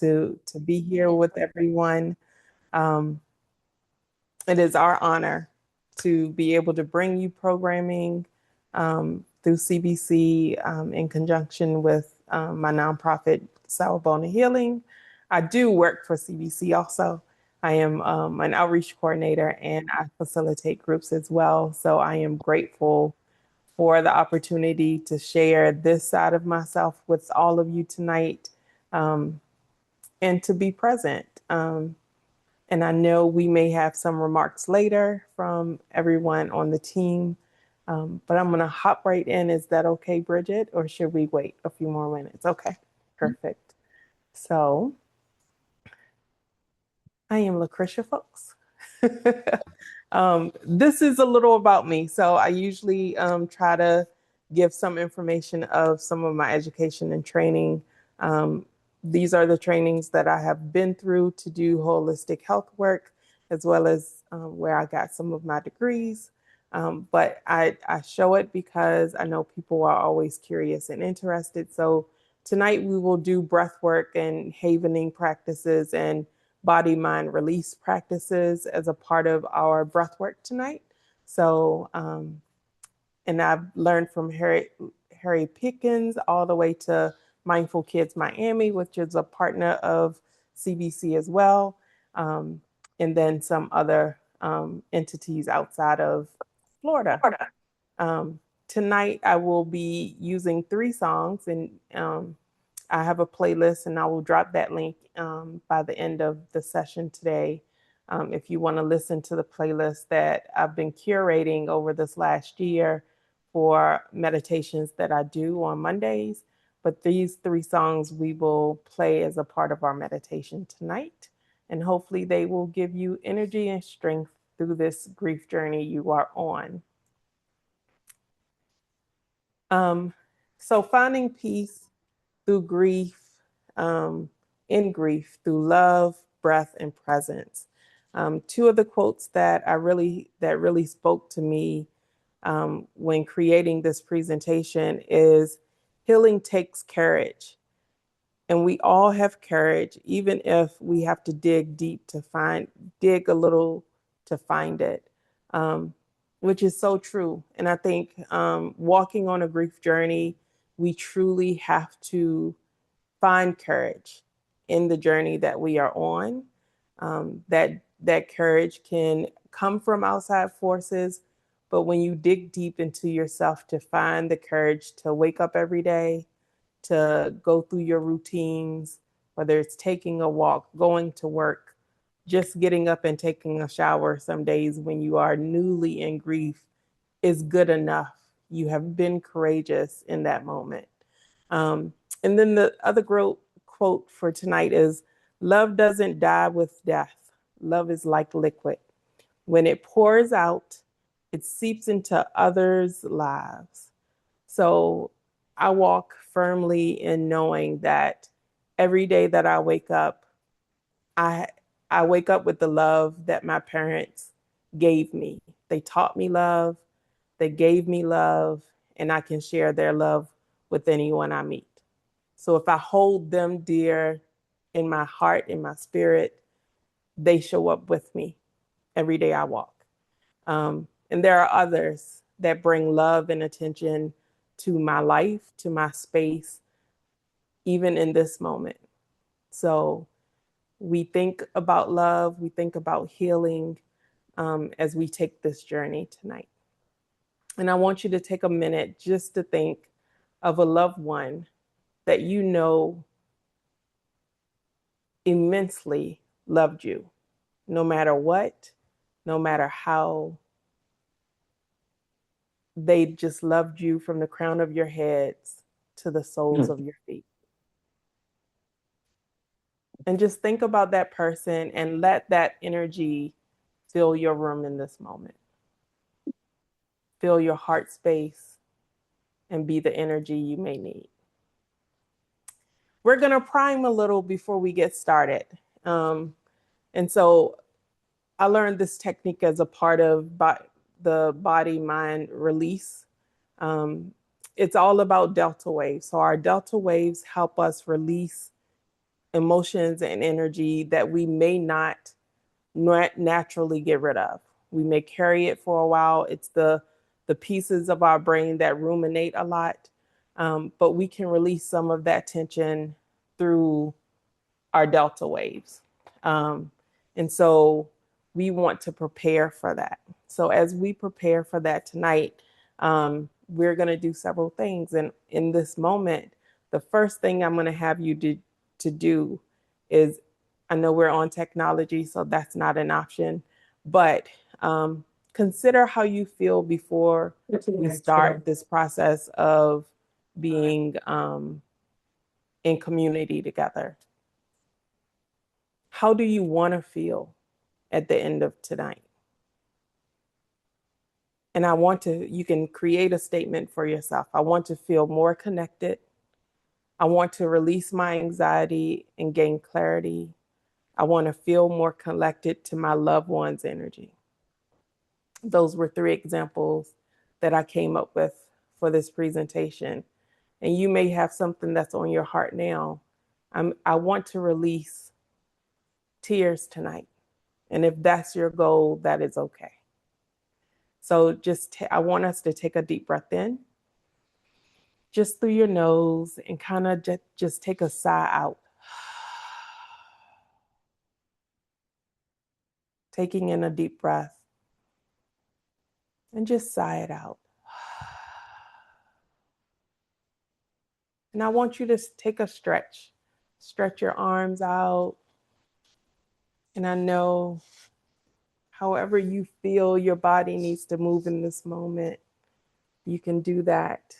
to be here with everyone. Um, it is our honor to be able to bring you programming through CBC in conjunction with my nonprofit, Sawabona Healing. I do work for CBC also. I am an outreach coordinator and I facilitate groups as well. So I am grateful for the opportunity to share this side of myself with all of you tonight um, and to be present. And I know we may have some remarks later from everyone on the team, but I'm going to hop right in. Is that okay, Bridget, or should we wait a few more minutes? Okay, perfect. So I am Lucretia Folks. This is a little about me. So I usually try to give some information of some of my education and training. Um, these are the trainings that I have been through to do holistic health work, as well as where I got some of my degrees. But I show it because I know people are always curious and interested. So tonight we will do breath work and havening practices and body mind release practices as a part of our breath work tonight. So, and I've learned from Harry Pickens all the way to Mindful Kids Miami, which is a partner of CBC as well, and then some other entities outside of Florida. Tonight, I will be using 3 songs, and I have a playlist, and I will drop that link by the end of the session today. If you want to listen to the playlist that I've been curating over this last year for meditations that I do on Mondays. But these 3 songs we will play as a part of our meditation tonight. And hopefully they will give you energy and strength through this grief journey you are on. So finding peace through grief, in grief, through love, breath, and presence. 2 of the quotes that really spoke to me when creating this presentation is healing takes courage. And we all have courage, even if we have to dig deep to dig a little to find it, which is so true. And I think walking on a grief journey, we truly have to find courage in the journey that we are on. That courage can come from outside forces, but when you dig deep into yourself to find the courage to wake up every day, to go through your routines, whether it's taking a walk, going to work, just getting up and taking a shower some days when you are newly in grief is good enough. You have been courageous in that moment. And then the other quote for tonight is, love doesn't die with death. Love is like liquid. When it pours out, it seeps into others' lives. So I walk firmly in knowing that every day that I wake up, I I wake up with the love that my parents gave me. They taught me love, they gave me love, and I can share their love with anyone I meet. So if I hold them dear in my heart, in my spirit, they show up with me every day I walk. And there are others that bring love and attention to my life, to my space, even in this moment. So we think about love, we think about healing as we take this journey tonight. And I want you to take a minute just to think of a loved one that you know immensely loved you, no matter what, no matter how. They just loved you from the crown of your heads to the soles of your feet. And just think about that person and let that energy fill your room in this moment. Fill your heart space and be the energy you may need. We're going to prime a little before we get started. And so I learned this technique as a part of the body mind release. It's all about delta waves. So our delta waves help us release emotions and energy that we may not naturally get rid of. We may carry it for a while. It's the pieces of our brain that ruminate a lot, but we can release some of that tension through our delta waves. Um, and so we want to prepare for that. So as we prepare for that tonight, we're going to do several things. And in this moment, the first thing I'm going to have you to do is, I know we're on technology, so that's not an option, but consider how you feel before we start this process of being in community together. How do you want to feel at the end of tonight? And you can create a statement for yourself. I want to feel more connected. I want to release my anxiety and gain clarity. I want to feel more connected to my loved one's energy. Those were 3 examples that I came up with for this presentation. And you may have something that's on your heart now. I want to release tears tonight. And if that's your goal, that is okay. So I want us to take a deep breath in, just through your nose, and kind of just take a sigh out. Taking in a deep breath and just sigh it out. And I want you to take a stretch. Stretch your arms out. And I know however you feel your body needs to move in this moment, you can do that.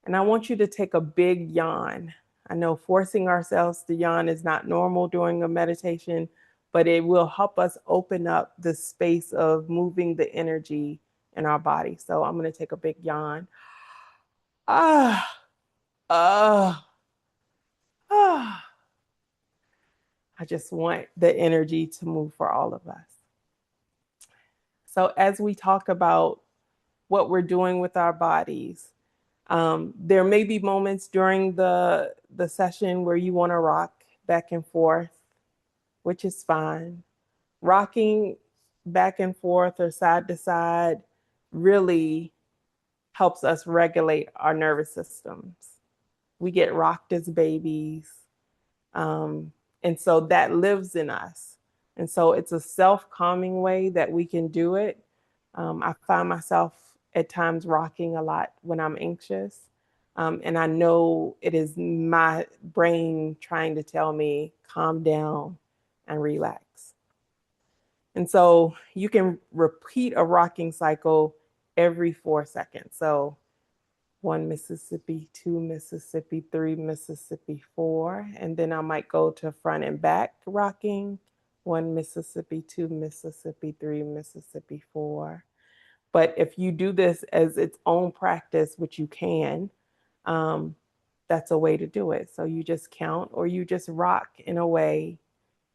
And I want you to take a big yawn. I know forcing ourselves to yawn is not normal during a meditation, but it will help us open up the space of moving the energy in our body. So I'm going to take a big yawn. Ah, ah, ah. I just want the energy to move for all of us. So as we talk about what we're doing with our bodies, there may be moments during the session where you want to rock back and forth, which is fine. Rocking back and forth or side to side really helps us regulate our nervous systems. We get rocked as babies. And so that lives in us. And so it's a self-calming way that we can do it. I find myself at times rocking a lot when I'm anxious. And I know it is my brain trying to tell me, calm down and relax. And so you can repeat a rocking cycle every 4 seconds. So 1 Mississippi, 2 Mississippi, 3 Mississippi, 4. And then I might go to front and back rocking. 1 Mississippi, 2 Mississippi, 3 Mississippi, 4. But if you do this as its own practice, which you can, that's a way to do it. So you just count or you just rock in a way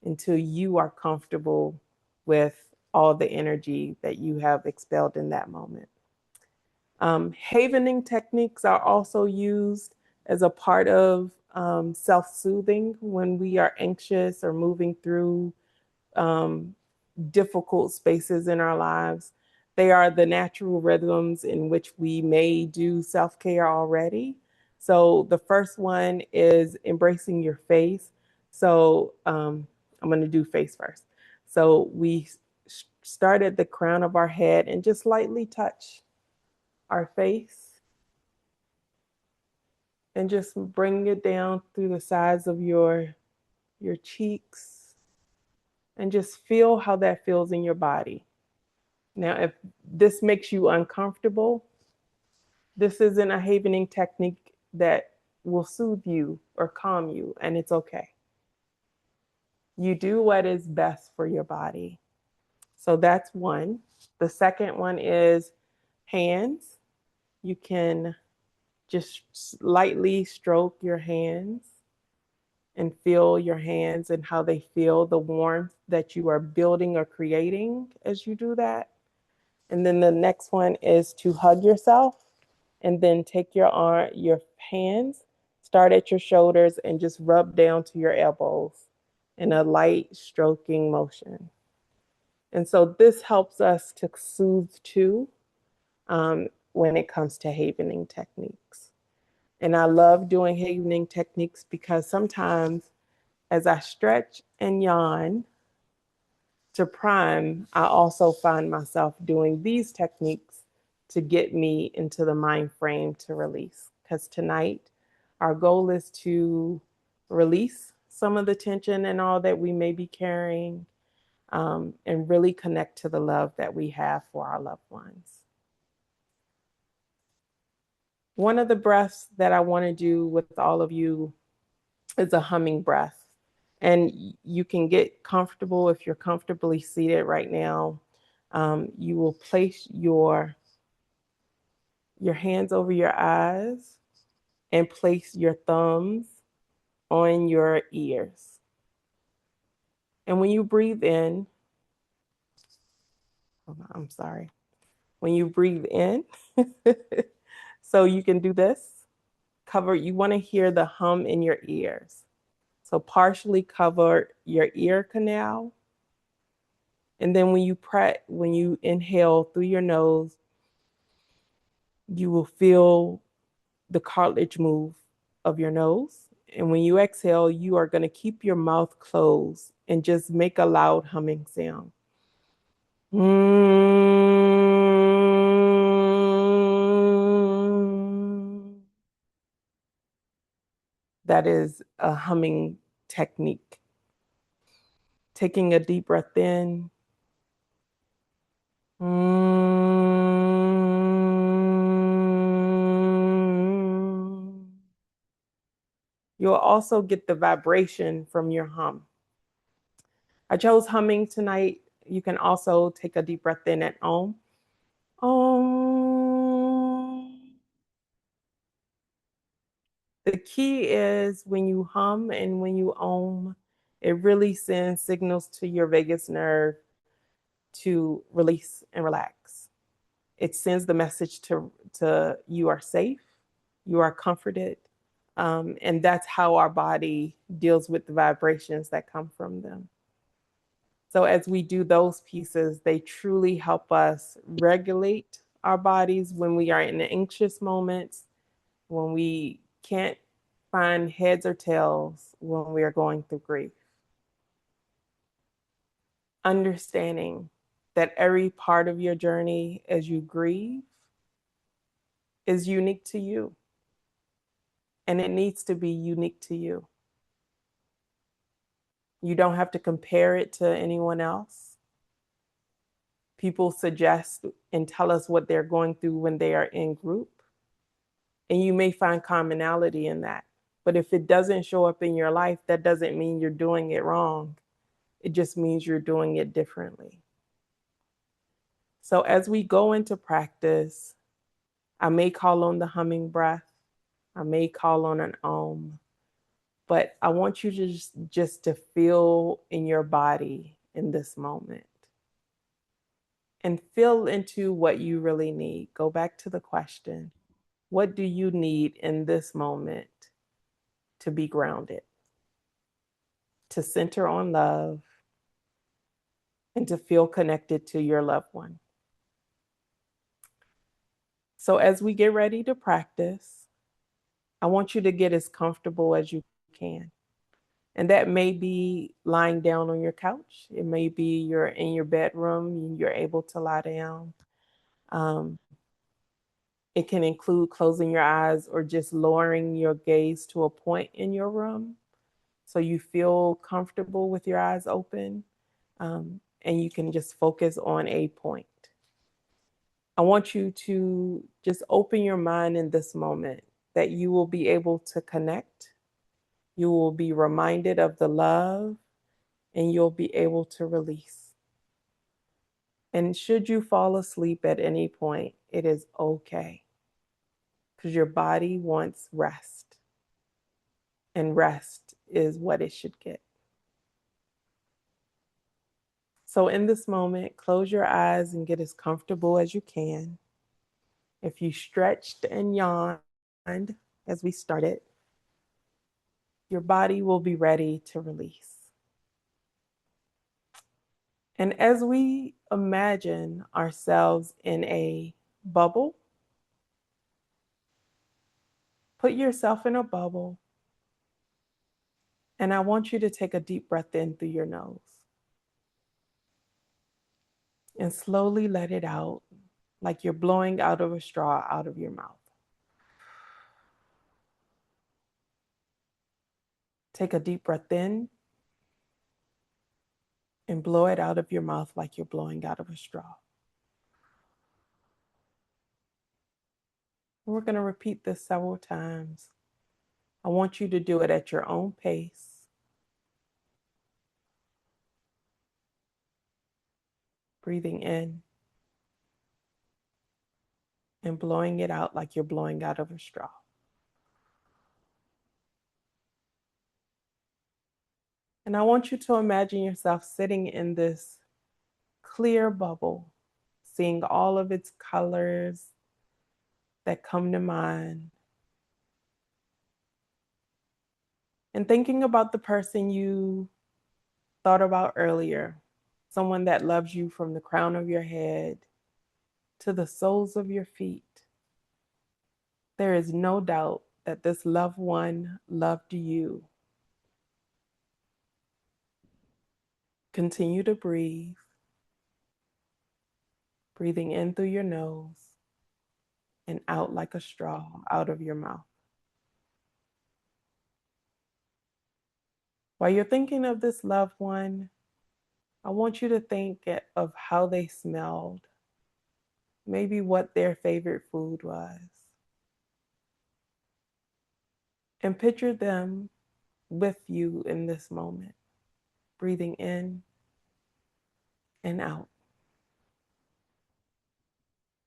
until you are comfortable with all the energy that you have expelled in that moment. Havening techniques are also used as a part of self-soothing when we are anxious or moving through difficult spaces in our lives. They are the natural rhythms in which we may do self-care already. So the first one is embracing your face. So I'm going to do face first. So we start at the crown of our head and just lightly touch our face and just bring it down through the sides of your cheeks and just feel how that feels in your body. Now, if this makes you uncomfortable, this isn't a havening technique that will soothe you or calm you, and it's okay. You do what is best for your body. So that's one. The second one is hands. You can just lightly stroke your hands and feel your hands and how they feel, the warmth that you are building or creating as you do that. And then the next one is to hug yourself and then take your hands, Start at your shoulders and just rub down to your elbows in a light stroking motion. And so this helps us to soothe too, when it comes to havening techniques. And I love doing havening techniques because sometimes as I stretch and yawn to prime, I also find myself doing these techniques to get me into the mind frame to release. Because tonight, our goal is to release some of the tension and all that we may be carrying, and really connect to the love that we have for our loved ones. One of the breaths that I want to do with all of you is a humming breath. And you can get comfortable if you're comfortably seated right now. You will place your hands over your eyes and place your thumbs on your ears. And when you breathe in, I'm sorry, when you breathe in, so you can do this, you want to hear the hum in your ears. So partially cover your ear canal. And then when you inhale through your nose, you will feel the cartilage move of your nose. And when you exhale, you are going to keep your mouth closed and just make a loud humming sound. That is a humming technique. Taking a deep breath in. You'll also get the vibration from your hum. I chose humming tonight. You can also take a deep breath in at Om. Om. The key is when you hum and when you Om, it really sends signals to your vagus nerve to release and relax. It sends the message to you are safe, you are comforted, and that's how our body deals with the vibrations that come from them. So as we do those pieces, they truly help us regulate our bodies when we are in anxious moments, when we can't find heads or tails, when we are going through grief. Understanding that every part of your journey as you grieve is unique to you, and it needs to be unique to you. You don't have to compare it to anyone else. People suggest and tell us what they're going through when they are in group, and you may find commonality in that. But if it doesn't show up in your life, that doesn't mean you're doing it wrong. It just means you're doing it differently. So as we go into practice, I may call on the humming breath. I may call on an Om, but I want you to just to feel in your body in this moment and feel into what you really need. Go back to the question. What do you need in this moment to be grounded, to center on love, and to feel connected to your loved one? So as we get ready to practice, I want you to get as comfortable as you can. And that may be lying down on your couch. It may be you're in your bedroom and you're able to lie down. Um, it can include closing your eyes or just lowering your gaze to a point in your room so you feel comfortable with your eyes open, and you can just focus on a point. I want you to just open your mind in this moment that you will be able to connect. You will be reminded of the love and you'll be able to release. And should you fall asleep at any point, it is okay because your body wants rest, and rest is what it should get. So in this moment, close your eyes and get as comfortable as you can. If you stretched and yawned as we started, your body will be ready to release. And as we imagine ourselves in a bubble, put yourself in a bubble, and I want you to take a deep breath in through your nose and slowly let it out like you're blowing out of a straw out of your mouth. Take a deep breath in and blow it out of your mouth like you're blowing out of a straw. We're going to repeat this several times. I want you to do it at your own pace. Breathing in and blowing it out like you're blowing out of a straw. And I want you to imagine yourself sitting in this clear bubble, seeing all of its colors that come to mind, and thinking about the person you thought about earlier, someone that loves you from the crown of your head to the soles of your feet. There is no doubt that this loved one loved you. Continue to breathe, breathing in through your nose and out like a straw out of your mouth. While you're thinking of this loved one, I want you to think of how they smelled, maybe what their favorite food was, and picture them with you in this moment, breathing in and out,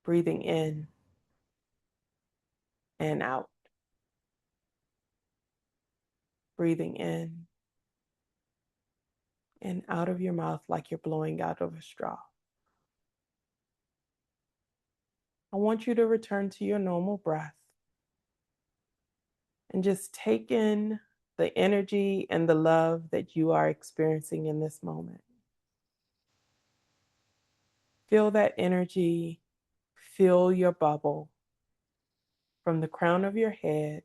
breathing in and out, breathing in and out of your mouth like you're blowing out of a straw. I want you to return to your normal breath and just take in the energy and the love that you are experiencing in this moment. Feel that energy fill your bubble from the crown of your head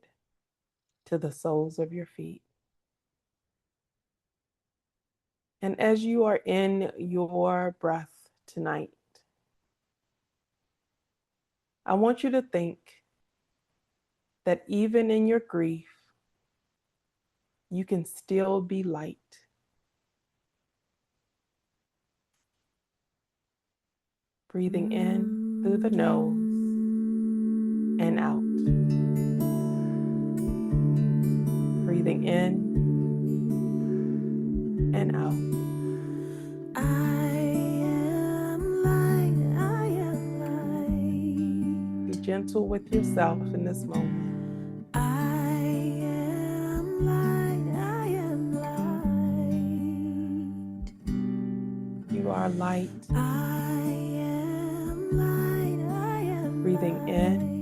to the soles of your feet. And as you are in your breath tonight, I want you to think that even in your grief, you can still be light. Breathing in through the nose and out. Breathing in and out. I am light, I am light. Be gentle with yourself in this moment. I am light, I am light. You are light. I am light, I am Breathing in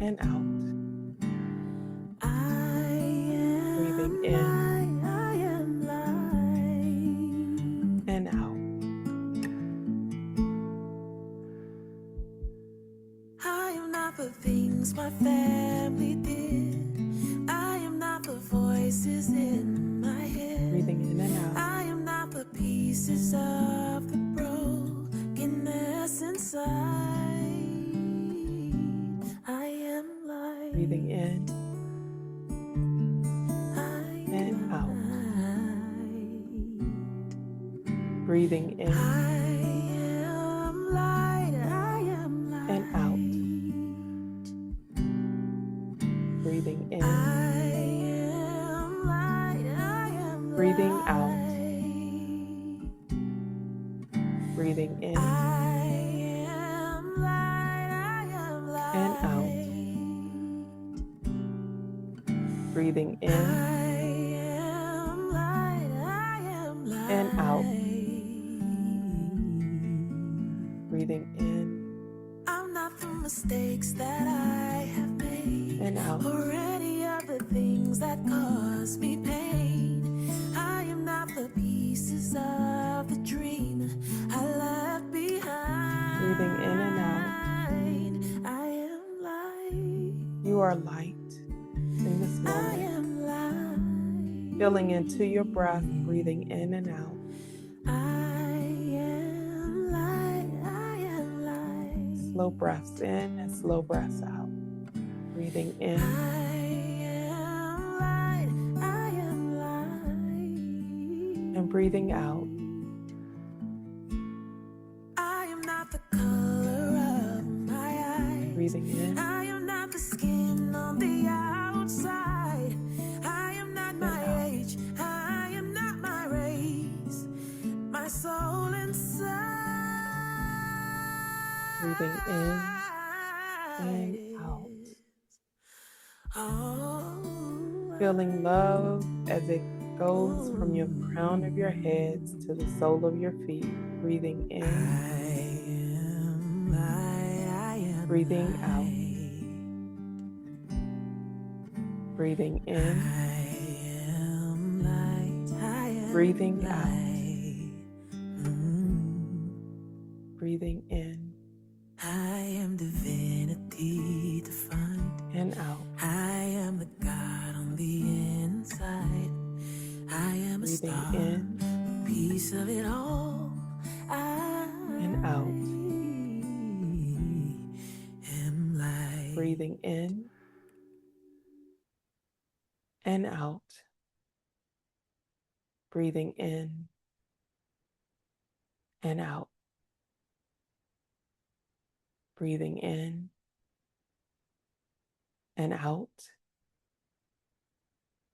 and out. I am Breathing in light, I am light. and out. I am not the things my family did. I am not the voices in my head. Breathing in and out. I am not the pieces of the brokenness inside. I am light. Breathing in and out. Breathing in am light. I am light. and out. Breathing in. am light. I am Breathing out. light. Breathing in I am light. I am light. and out. Breathing in am light. I am light. and out. Breathing in I'm not the mistakes that I have made, and out. or any of the things that cause pieces of the dream I left behind. Breathing in and out. I am light. You are light in this I moment. am light. Feeling into your breath, breathing in and out. I am light. I am light. Slow breaths in and slow breaths out. Breathing in I am light. I am light. and breathing out. I am not the color of my eyes. Breathing in I am not the skin on the outside. I am not and my out. age. I am not my race. My soul inside. Breathing in and out. Oh, Feeling love as it goes from your crown of your heads to the sole of your feet. Breathing in, breathing out. Breathing in, breathing out. Breathing in I am divinity defined. and out. I am the God on the inside. I am a Breathing star, in a piece of it all. I and out. am light. Breathing in and out. Breathing in and out. Breathing in and out.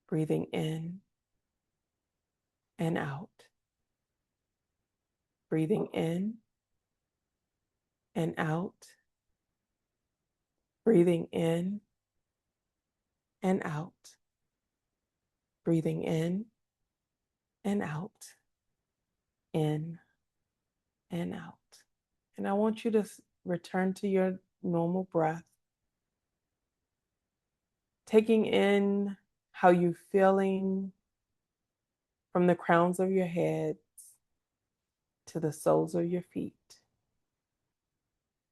Breathing in and out. Breathing in and out. Breathing in and out. Breathing in and out. In and out. And I want you to return to your normal breath, taking in how you're feeling from the crowns of your heads to the soles of your feet.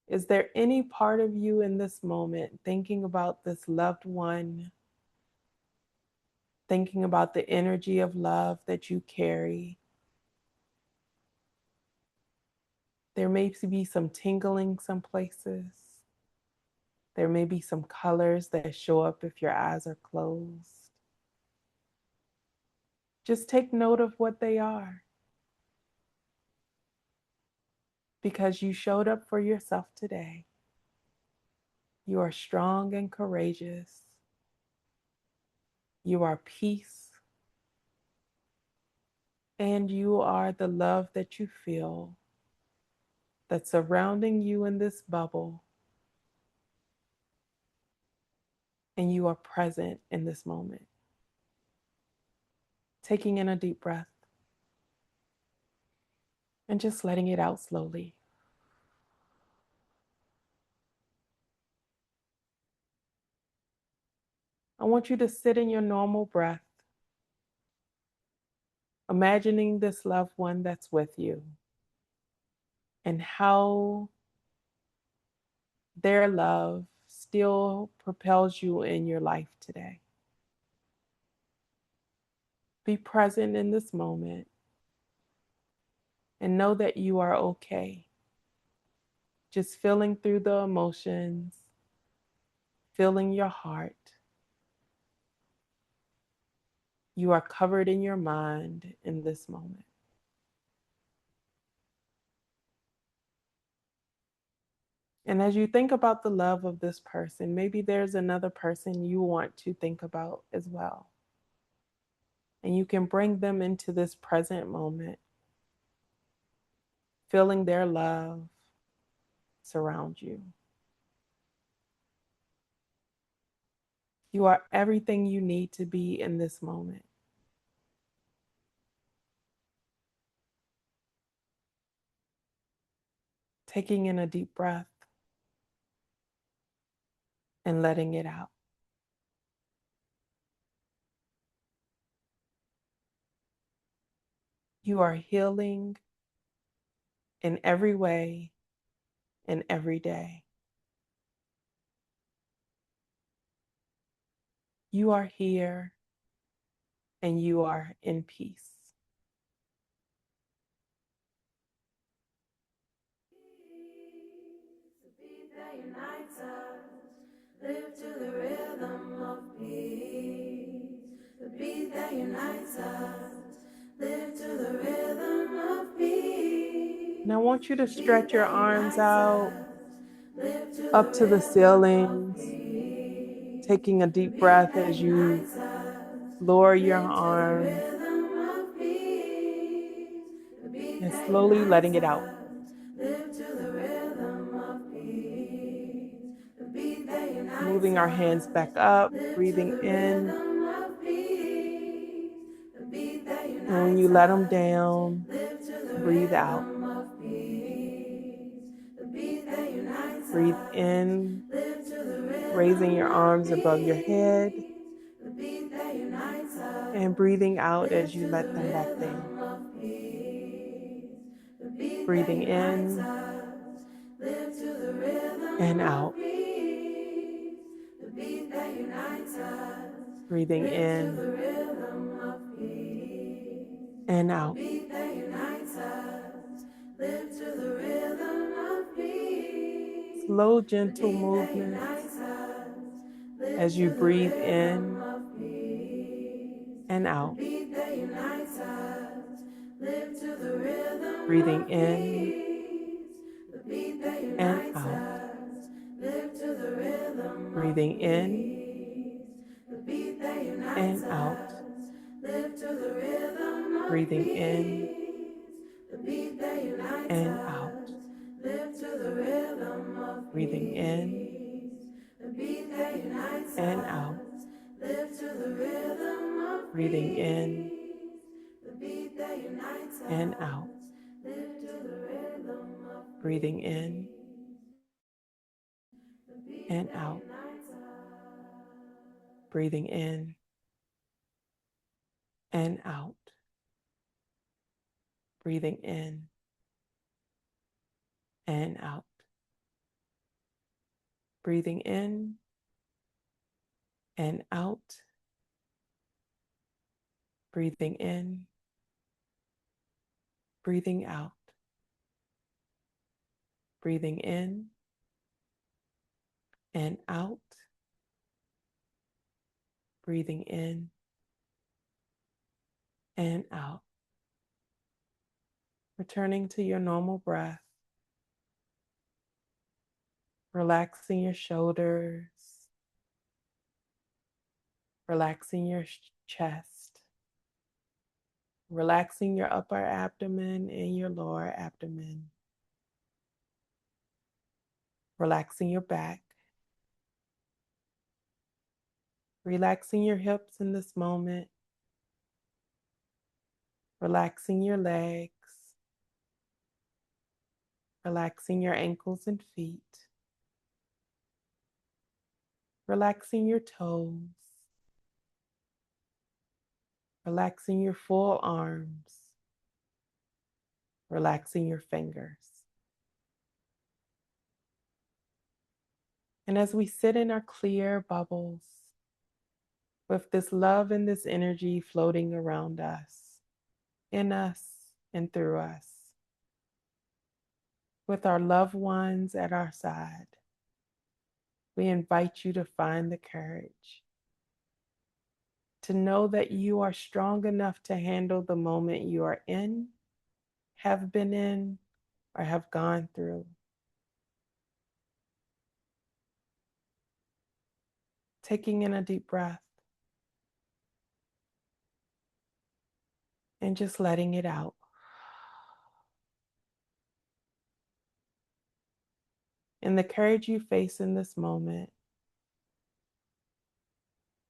Is there any part of you in this moment thinking about this loved one, thinking about the energy of love that you carry? There may be some tingling some places. There may be some colors that show up if your eyes are closed. Just take note of what they are, because you showed up for yourself today. You are strong and courageous. You are peace. And you are the love that you feel that's surrounding you in this bubble. And you are present in this moment. Taking in a deep breath and just letting it out slowly. I want you to sit in your normal breath, imagining this loved one that's with you and how their love still propels you in your life today. Be present in this moment and know that you are okay. Just feeling through the emotions, feeling your heart. You are covered in your mind in this moment. And as you think about the love of this person, maybe there's another person you want to think about as well. And you can bring them into this present moment, feeling their love surround you. You are everything you need to be in this moment. Taking in a deep breath and letting it out. You are healing in every way and every day. You are here and you are in peace. Live to the rhythm of peace. The beat that unites us. Live to the rhythm of peace. And I want you to The beat stretch your that arms unites out us. Live to the up to the rhythm of ceilings, peace. taking a The deep beat breath that as you unites us. lower your Live to the arms rhythm of peace. The beat and that slowly letting unites it out. us. Live to the rhythm of peace. The beat that unites Moving our us. hands back up, Live to breathing the in. rhythm of peace. The beat that And when you unites let them us. down, Live to the breathe out. rhythm of peace. The beat that unites Breathe us. in, Live to the raising rhythm your of arms above your head, peace. The beat that unites us. and breathing out Live as to you the let them back down. rhythm of peace. The beat that Breathing unites in us. Live to the rhythm and of out. peace. The beat that unites us. Breathing Live to in the rhythm of peace. and The out. beat that unites us. Live to the rhythm of peace. Slow, The gentle beat that movements unites us. Live as you to the breathe rhythm in of peace. and The out. beat that unites us. Live to the rhythm Breathing of in peace. The beat that and unites out. us. Live to the rhythm Breathing of in peace. The beat that unites and us. out. Live to the rhythm of Breathing in peace. The beat that unites and out. us. Live to the rhythm of Breathing in peace. The beat that unites and us. out. Live to the rhythm of Breathing in peace. The beat that unites and us. out. Live to the rhythm of Breathing peace. in The beat and that out. unites us. Breathing in and out. Breathing in and out. Breathing in and out. Breathing in, breathing out. Breathing in and out. Breathing in and out. Returning to your normal breath. Relaxing your shoulders. Relaxing your chest. Relaxing your upper abdomen and your lower abdomen. Relaxing your back. Relaxing your hips in this moment. Relaxing your legs. Relaxing your ankles and feet. Relaxing your toes. Relaxing your full arms. Relaxing your fingers. And as we sit in our clear bubbles, with this love and this energy floating around us, in us and through us, with our loved ones at our side, we invite you to find the courage to know that you are strong enough to handle the moment you are in, have been in, or have gone through. Taking in a deep breath and just letting it out. And the courage you face in this moment,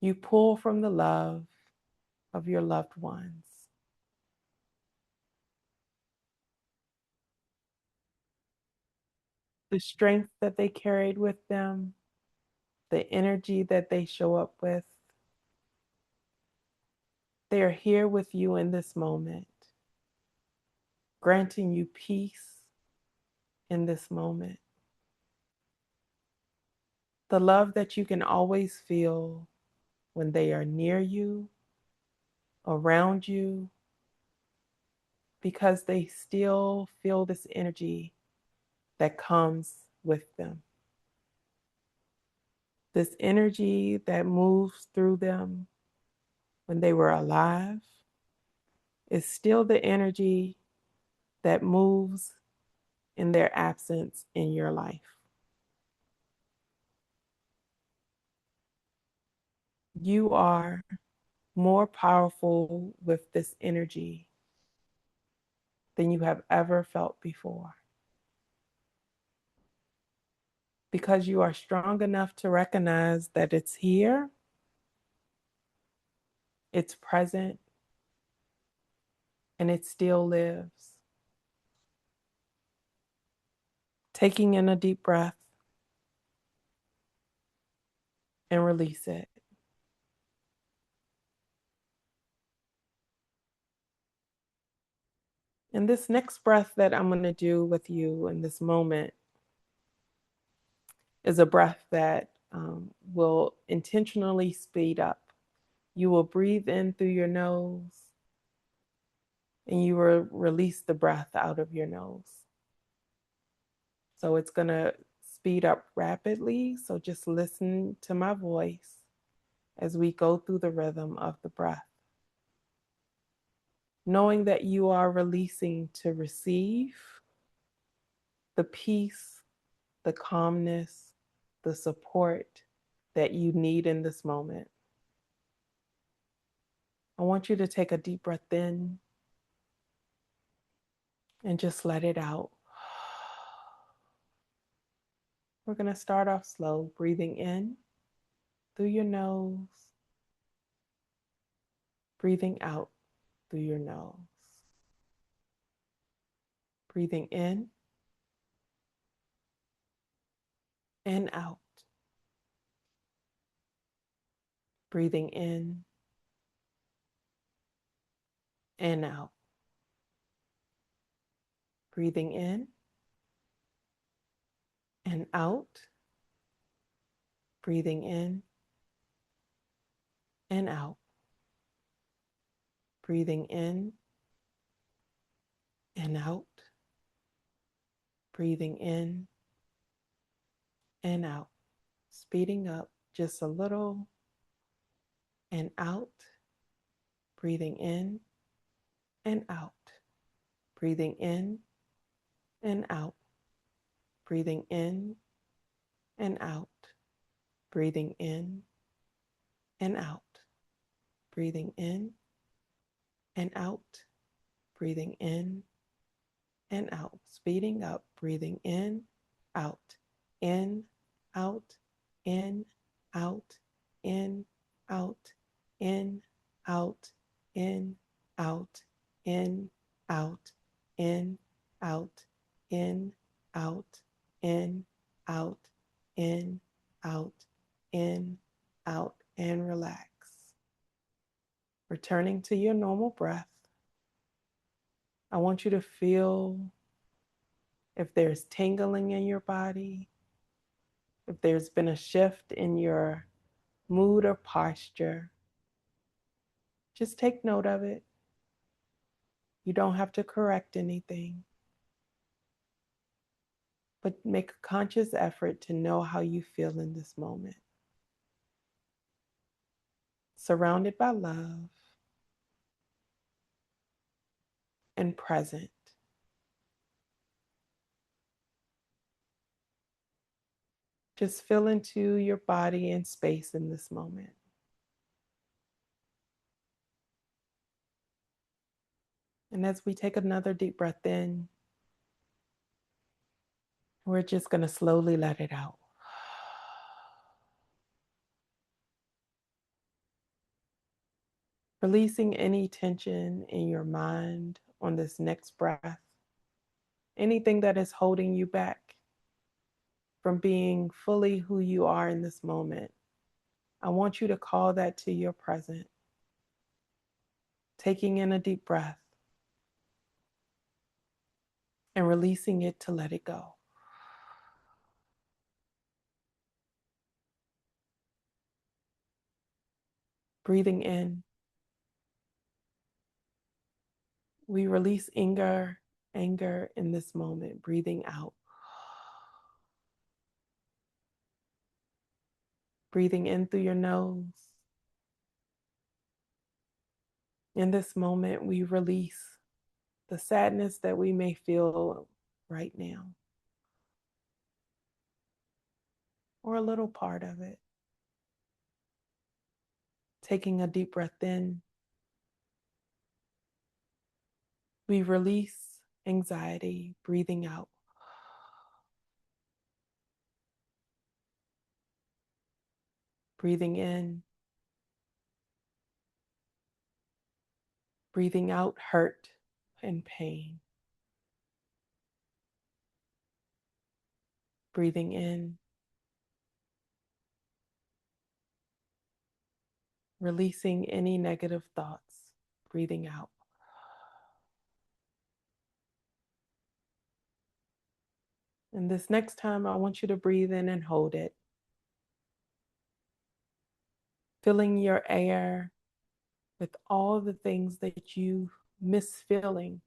you pull from the love of your loved ones. The strength that they carried with them, the energy that they show up with. They are here with you in this moment. granting you peace in this moment. The love that you can always feel when they are near you, around you, because they still feel this energy that comes with them. This energy that moves through them when they were alive is still the energy that moves in their absence in your life. You are more powerful with this energy than you have ever felt before. Because you are strong enough to recognize that it's here, it's present, and it still lives. Taking in a deep breath and release it. And this next breath that I'm going to do with you in this moment is a breath that will intentionally speed up. You will breathe in through your nose and you will release the breath out of your nose. So it's going to speed up rapidly. So just listen to my voice as we go through the rhythm of the breath. Knowing that you are releasing to receive the peace, the calmness, the support that you need in this moment. I want you to take a deep breath in and just let it out. We're going to start off slow, breathing in through your nose, breathing out through your nose. Breathing in and out. Breathing in and out. Breathing in and out. Breathing in and out. Breathing in and out. Breathing in and out. Speeding up just a little and out. Breathing in and out. Breathing in and out. Breathing in and out. Breathing in and out. Breathing in and out. Breathing in and out. Speeding up. Breathing in, out, in, out, in, out, in, out, in, out, in, out, in, out, in, out, in, out, in, out, in, out, in, out, and relax. Returning to your normal breath, I want you to feel if there's tingling in your body, if there's been a shift in your mood or posture. Just take note of it. You don't have to correct anything, but make a conscious effort to know how you feel in this moment. Surrounded by love and present. Just feel into your body and space in this moment. And as we take another deep breath in, we're just going to slowly let it out. Releasing any tension in your mind on this next breath. Anything that is holding you back from being fully who you are in this moment. I want you to call that to your present. Taking in a deep breath and releasing it to let it go. Breathing in, we release anger in this moment. Breathing out. Breathing in through your nose. In this moment, we release the sadness that we may feel right now, or a little part of it. Taking a deep breath in, we release anxiety, breathing out. Breathing in, breathing out hurt and pain. Breathing in, releasing any negative thoughts. Breathing out. And this next time, I want you to breathe in and hold it. Filling your air with all the things that you miss feeling,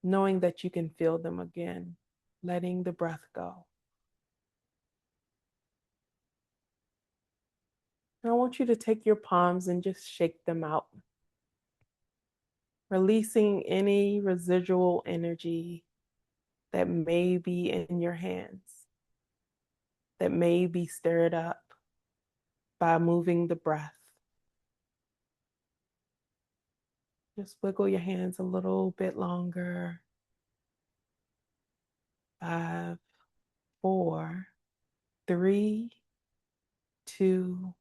knowing that you can feel them again, letting the breath go. And I want you to take your palms and just shake them out, releasing any residual energy that may be in your hands, that may be stirred up by moving the breath. Just wiggle your hands a little bit longer. 5, 4, 3, 2,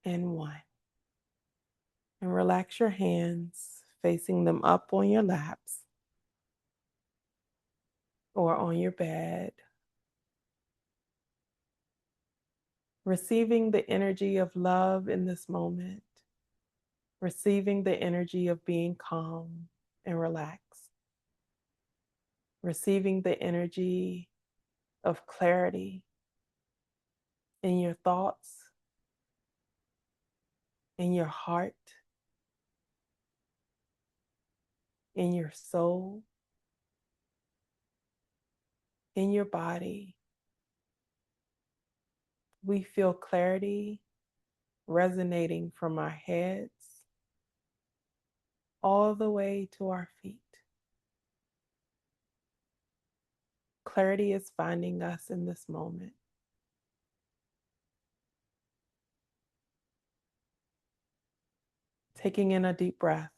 and 1. And relax your hands, facing them up on your laps or on your bed. Receiving the energy of love in this moment. Receiving the energy of being calm and relaxed. Receiving the energy of clarity in your thoughts, in your heart, in your soul, in your body. We feel clarity resonating from our heads all the way to our feet. Clarity is finding us in this moment. Taking in a deep breath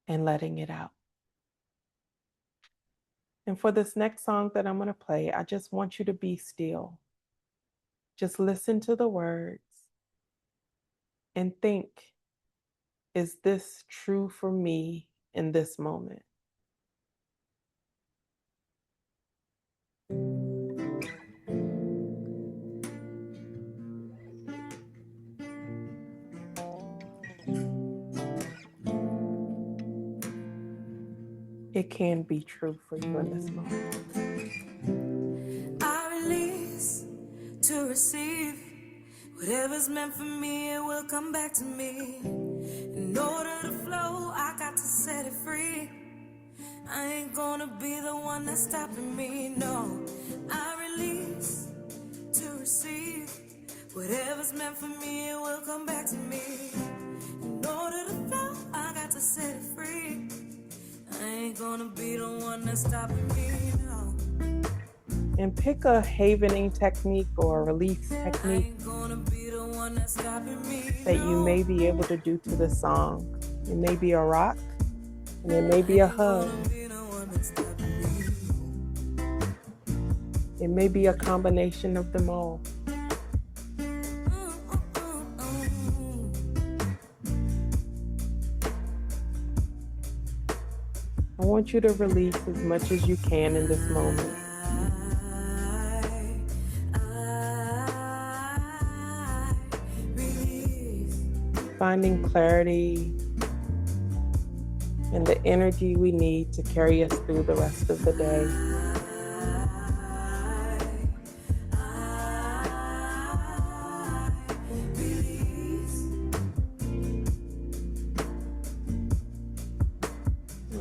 and letting it out. And for this next song that I'm going to play, I just want you to be still. Just listen to the words and think, is this true for me in this moment? It can be true for you in this moment. I release to receive whatever's meant for me, it will come back to me. In order to flow, I got to set it free. I ain't gonna be the one that's stopping me, no. I release to receive whatever's meant for me, it will come back to me. In order to flow, I got to set it free. I ain't gonna be the one that's stopping me, no. And pick a havening technique or a release technique that you may be able to do to the song. It may be a rock, and it may be a hug. It may be a combination of them all. I want you to release as much as you can in this moment. Finding clarity and the energy we need to carry us through the rest of the day.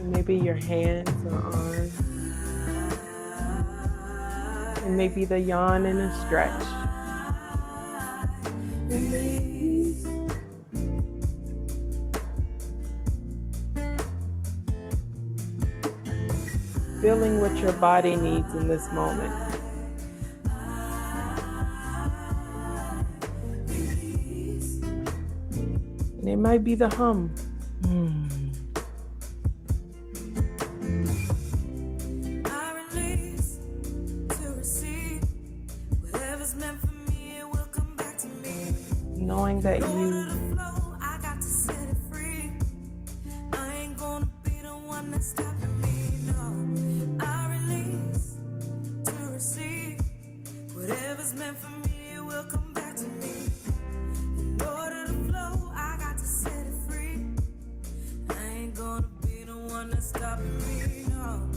Maybe your hands or arms. And maybe the yawn and a stretch. Release. Feeling what your body needs in this moment. And it might be the hum. Knowing that you whatever's meant for me, it will come back to me. In order to flow, I got to set it free. I ain't gonna be the one that's stopping me, no.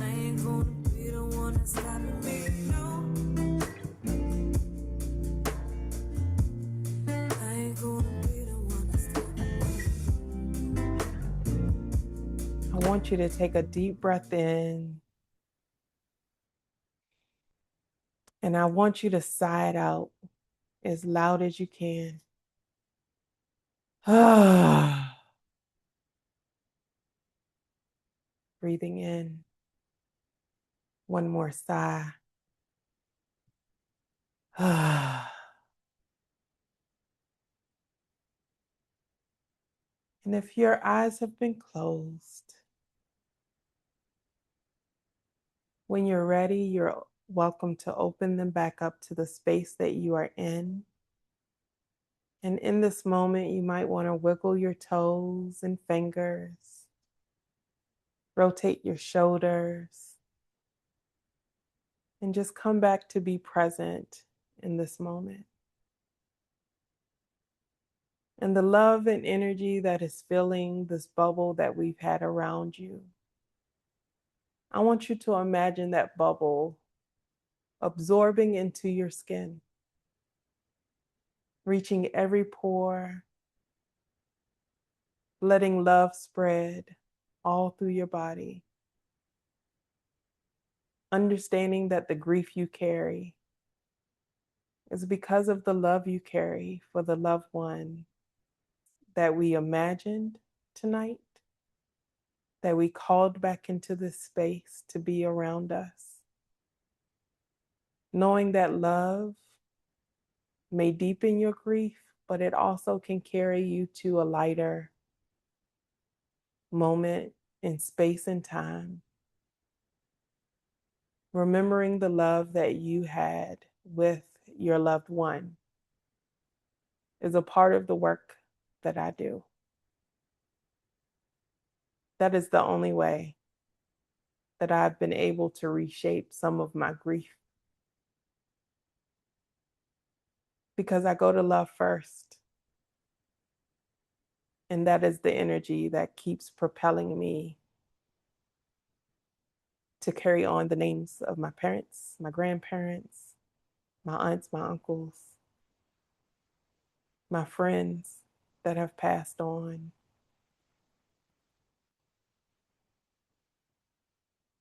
I ain't gonna be the one that's stopping me, no. I ain't gonna be the one that's stopping me. I want you to take a deep breath in. And I want you to sigh it out as loud as you can. Breathing in. One more sigh. And if your eyes have been closed, when you're ready, you're welcome to open them back up to the space that you are in. And in this moment, you might want to wiggle your toes and fingers, rotate your shoulders, and just come back to be present in this moment. And the love and energy that is filling this bubble that we've had around you, I want you to imagine that bubble absorbing into your skin, reaching every pore, letting love spread all through your body. Understanding that the grief you carry is because of the love you carry for the loved one that we imagined tonight, that we called back into this space to be around us. Knowing that love may deepen your grief, but it also can carry you to a lighter moment in space and time. Remembering the love that you had with your loved one is a part of the work that I do. That is the only way that I've been able to reshape some of my grief. Because I go to love first. And that is the energy that keeps propelling me to carry on the names of my parents, my grandparents, my aunts, my uncles, my friends that have passed on.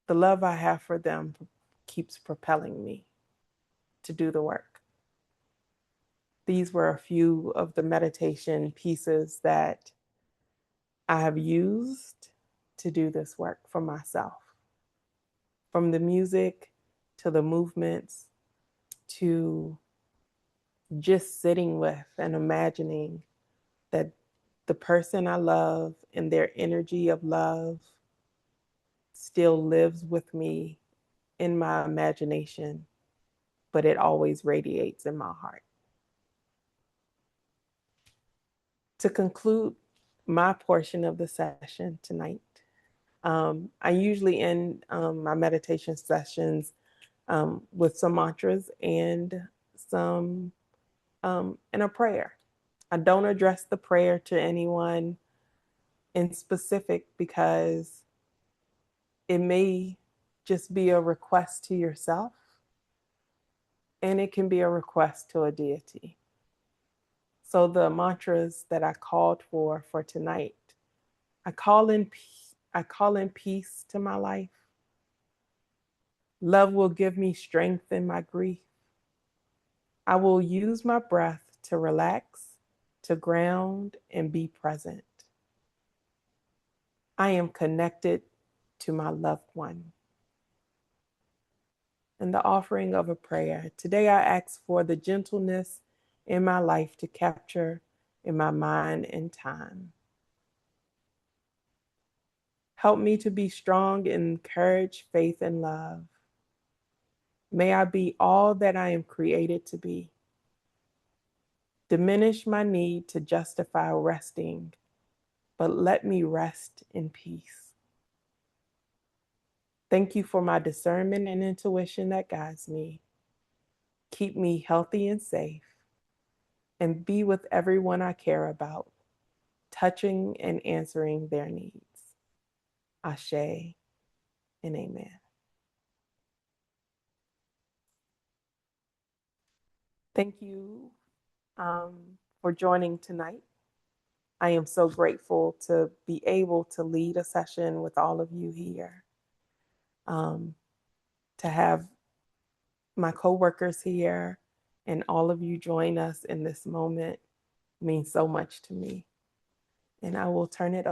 The love I have for them keeps propelling me to do the work. These were a few of the meditation pieces that I have used to do this work for myself. From the music to the movements to just sitting with and imagining that the person I love and their energy of love still lives with me in my imagination, but it always radiates in my heart. To conclude my portion of the session tonight, I usually end my meditation sessions with some mantras and some and a prayer. I don't address the prayer to anyone in specific because it may just be a request to yourself, and it can be a request to a deity. So the mantras that I called for tonight, I call in peace to my life. Love will give me strength in my grief. I will use my breath to relax, to ground, and be present. I am connected to my loved one. And the offering of a prayer. Today I ask for the gentleness in my life to capture in my mind and time. Help me to be strong in courage, faith, and love. May I be all that I am created to be. Diminish my need to justify resting, but let me rest in peace. Thank you for my discernment and intuition that guides me. Keep me healthy and safe, and be with everyone I care about, touching and answering their needs. Ashe and amen. Thank you for joining tonight. I am so grateful to be able to lead a session with all of you here, to have my coworkers here and all of you join us in this moment means so much to me. And I will turn it over.